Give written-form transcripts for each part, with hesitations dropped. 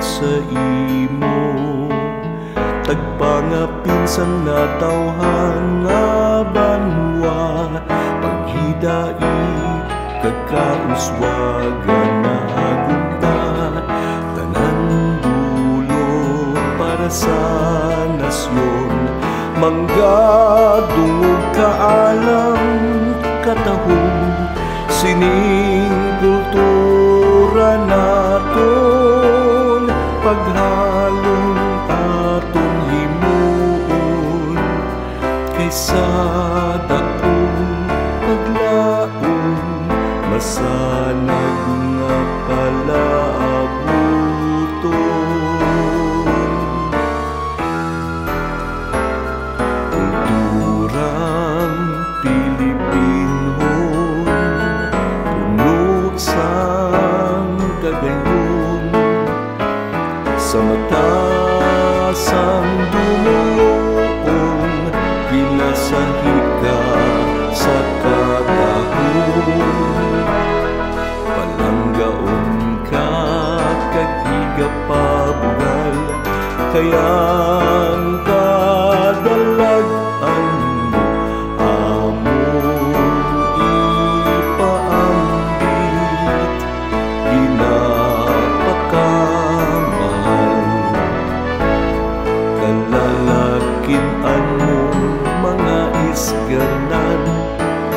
sa imo. Tagpangapin sang natawhan nga banwa, paghidai kakauswagan na agunta. Tanan dulot para sa nasyon, manggadungog kaalam katahong, sining kultura naton, paghalong aton himuon, kaysa dakong paglaong masanag nga palaabuton. Kulturang Pilipinhon, puno sang kagayon, sa matasang dumuong, pinasahi ka sa katahon. Palanggaon ka kagigapabugal, kayang kadalagan mo among ipaambit, ginapakamahal. Kalalakinan mo mga isganan,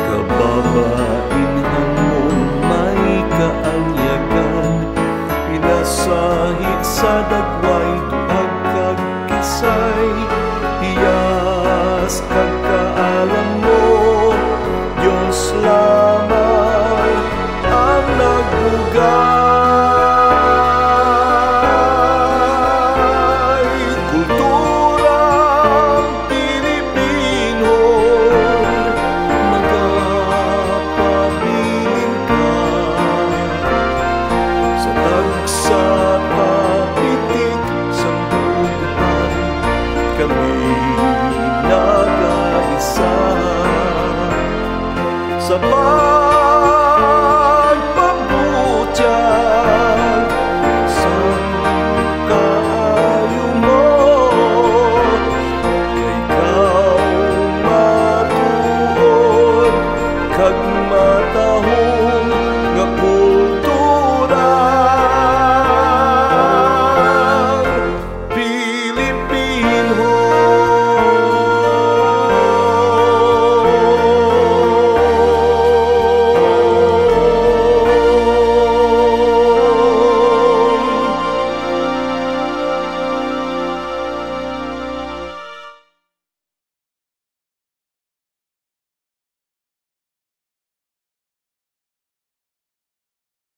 kababainhan mo may kaangyagan, pinasahit sa dagway tuag kag kisay, hiyas kag kaalam